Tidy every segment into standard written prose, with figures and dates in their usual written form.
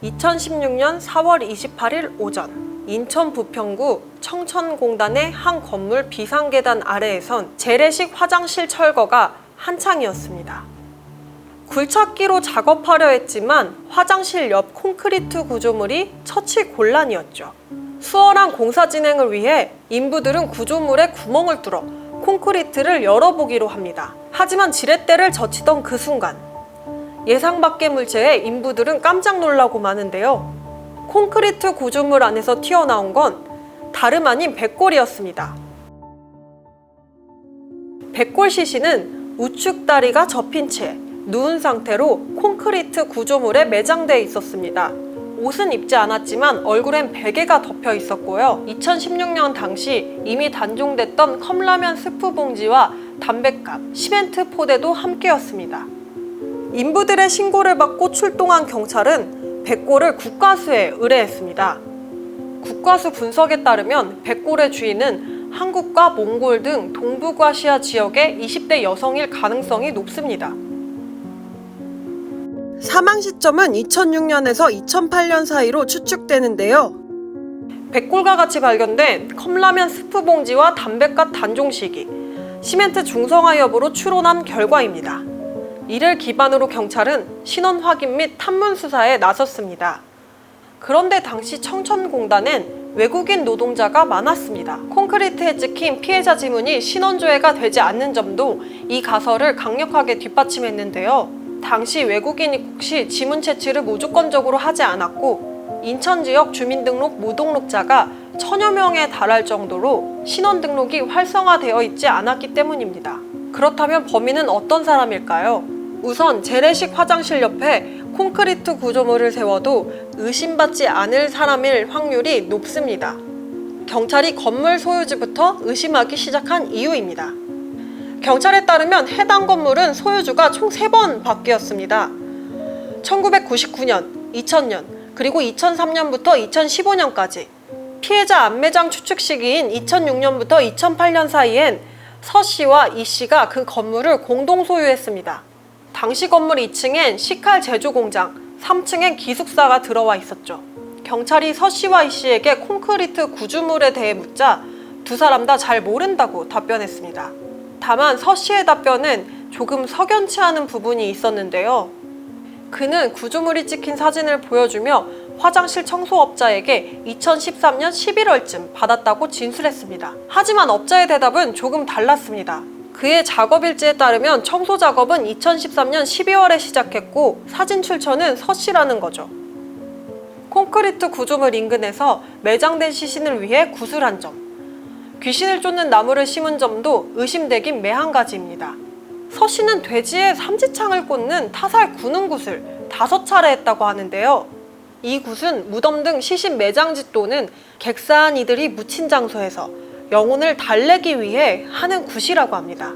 2016년 4월 28일 오전, 인천 부평구 청천공단의 한 건물 비상계단 아래에선 재래식 화장실 철거가 한창이었습니다. 굴착기로 작업하려 했지만 화장실 옆 콘크리트 구조물이 처치 곤란이었죠. 수월한 공사 진행을 위해 인부들은 구조물에 구멍을 뚫어 콘크리트를 열어보기로 합니다. 하지만 지렛대를 젖히던 그 순간, 예상 밖의 물체에 인부들은 깜짝 놀라고 마는데요. 콘크리트 구조물 안에서 튀어나온 건 다름 아닌 백골이었습니다. 백골 시신은 우측 다리가 접힌 채 누운 상태로 콘크리트 구조물에 매장되어 있었습니다. 옷은 입지 않았지만 얼굴엔 베개가 덮여 있었고요. 2016년 당시 이미 단종됐던 컵라면 스프 봉지와 담뱃갑, 시멘트 포대도 함께였습니다. 인부들의 신고를 받고 출동한 경찰은 백골을 국과수에 의뢰했습니다. 국과수 분석에 따르면 백골의 주인은 한국과 몽골 등 동북아시아 지역의 20대 여성일 가능성이 높습니다. 사망 시점은 2006년에서 2008년 사이로 추측되는데요. 백골과 같이 발견된 컵라면 스프 봉지와 담뱃갑 단종 시기, 시멘트 중성화 여부로 추론한 결과입니다. 이를 기반으로 경찰은 신원 확인 및 탐문 수사에 나섰습니다. 그런데 당시 청천공단엔 외국인 노동자가 많았습니다. 콘크리트에 찍힌 피해자 지문이 신원조회가 되지 않는 점도 이 가설을 강력하게 뒷받침했는데요. 당시 외국인 혹시 지문 채취를 무조건적으로 하지 않았고 인천 지역 주민등록 무등록자가 1000여 명에 달할 정도로 신원 등록이 활성화되어 있지 않았기 때문입니다. 그렇다면 범인은 어떤 사람일까요? 우선 재래식 화장실 옆에 콘크리트 구조물을 세워도 의심받지 않을 사람일 확률이 높습니다. 경찰이 건물 소유주부터 의심하기 시작한 이유입니다. 경찰에 따르면 해당 건물은 소유주가 총 3번 바뀌었습니다. 1999년, 2000년, 그리고 2003년부터 2015년까지 피해자 안매장 추측 시기인 2006년부터 2008년 사이엔 서 씨와 이 씨가 그 건물을 공동 소유했습니다. 당시 건물 2층엔 식칼 제조 공장, 3층엔 기숙사가 들어와 있었죠. 경찰이 서 씨와 이 씨에게 콘크리트 구조물에 대해 묻자 두 사람 다 잘 모른다고 답변했습니다. 다만 서 씨의 답변은 조금 석연치 않은 부분이 있었는데요. 그는 구조물이 찍힌 사진을 보여주며 화장실 청소업자에게 2013년 11월쯤 받았다고 진술했습니다. 하지만 업자의 대답은 조금 달랐습니다. 그의 작업일지에 따르면 청소 작업은 2013년 12월에 시작했고 사진 출처는 서 씨라는 거죠. 콘크리트 구조물 인근에서 매장된 시신을 위해 구슬한 점, 귀신을 쫓는 나무를 심은 점도 의심되긴 매한 가지입니다. 서 씨는 돼지에 삼지창을 꽂는 타살 구는 굿을 5차례 했다고 하는데요. 이 굿은 무덤 등 시신 매장지 또는 객사한 이들이 묻힌 장소에서 영혼을 달래기 위해 하는 굿이라고 합니다.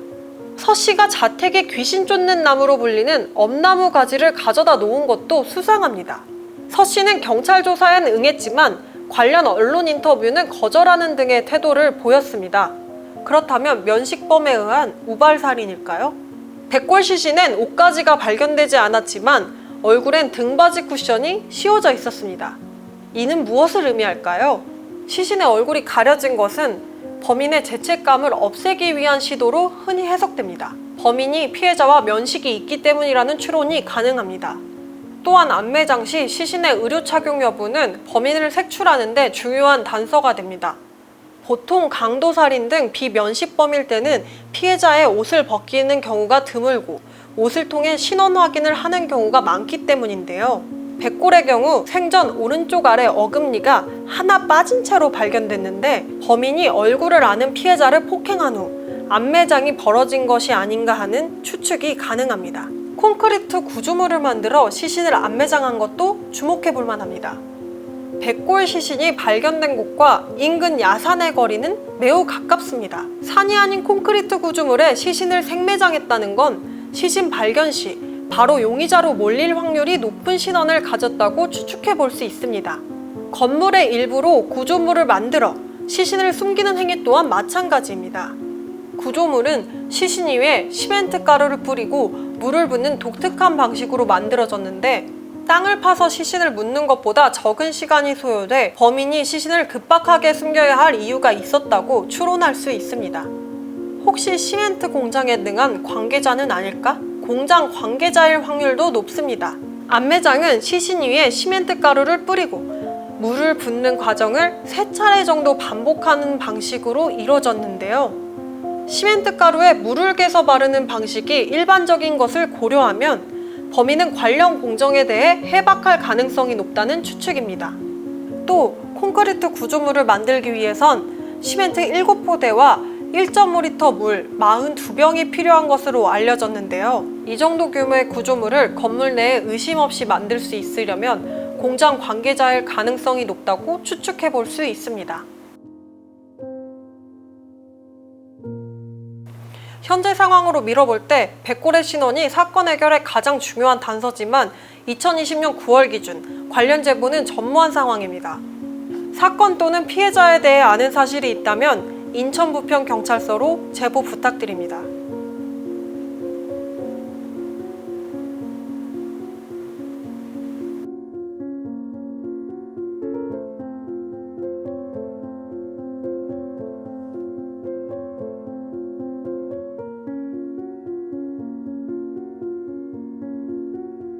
서 씨가 자택에 귀신 쫓는 나무로 불리는 엄나무 가지를 가져다 놓은 것도 수상합니다. 서 씨는 경찰 조사엔 응했지만 관련 언론 인터뷰는 거절하는 등의 태도를 보였습니다. 그렇다면 면식범에 의한 우발살인일까요? 백골 시신엔 옷가지가 발견되지 않았지만 얼굴엔 등받이 쿠션이 씌워져 있었습니다. 이는 무엇을 의미할까요? 시신의 얼굴이 가려진 것은 범인의 죄책감을 없애기 위한 시도로 흔히 해석됩니다. 범인이 피해자와 면식이 있기 때문이라는 추론이 가능합니다. 또한 안매장 시 시신의 의료 착용 여부는 범인을 색출하는 데 중요한 단서가 됩니다. 보통 강도살인 등 비면식범일 때는 피해자의 옷을 벗기는 경우가 드물고 옷을 통해 신원 확인을 하는 경우가 많기 때문인데요. 백골의 경우 생전 오른쪽 아래 어금니가 하나 빠진 채로 발견됐는데 범인이 얼굴을 아는 피해자를 폭행한 후 안매장이 벌어진 것이 아닌가 하는 추측이 가능합니다. 콘크리트 구조물을 만들어 시신을 안매장한 것도 주목해 볼 만합니다. 백골 시신이 발견된 곳과 인근 야산의 거리는 매우 가깝습니다. 산이 아닌 콘크리트 구조물에 시신을 생매장했다는 건 시신 발견 시 바로 용의자로 몰릴 확률이 높은 신원을 가졌다고 추측해 볼 수 있습니다. 건물의 일부로 구조물을 만들어 시신을 숨기는 행위 또한 마찬가지입니다. 구조물은 시신 위에 시멘트 가루를 뿌리고 물을 붓는 독특한 방식으로 만들어졌는데 땅을 파서 시신을 묻는 것보다 적은 시간이 소요돼 범인이 시신을 급박하게 숨겨야 할 이유가 있었다고 추론할 수 있습니다. 혹시 시멘트 공장에 능한 관계자는 아닐까? 공장 관계자일 확률도 높습니다. 안매장은 시신 위에 시멘트 가루를 뿌리고 물을 붓는 과정을 3차례 정도 반복하는 방식으로 이루어졌는데요. 시멘트 가루에 물을 개서 바르는 방식이 일반적인 것을 고려하면 범인은 관련 공정에 대해 해박할 가능성이 높다는 추측입니다. 또 콘크리트 구조물을 만들기 위해선 시멘트 7포대와 1.5리터 물 42병이 필요한 것으로 알려졌는데요. 이 정도 규모의 구조물을 건물 내에 의심 없이 만들 수 있으려면 공장 관계자일 가능성이 높다고 추측해 볼 수 있습니다. 현재 상황으로 미뤄볼 때 백골의 신원이 사건 해결에 가장 중요한 단서지만 2020년 9월 기준 관련 제보는 전무한 상황입니다. 사건 또는 피해자에 대해 아는 사실이 있다면 인천부평경찰서로 제보 부탁드립니다.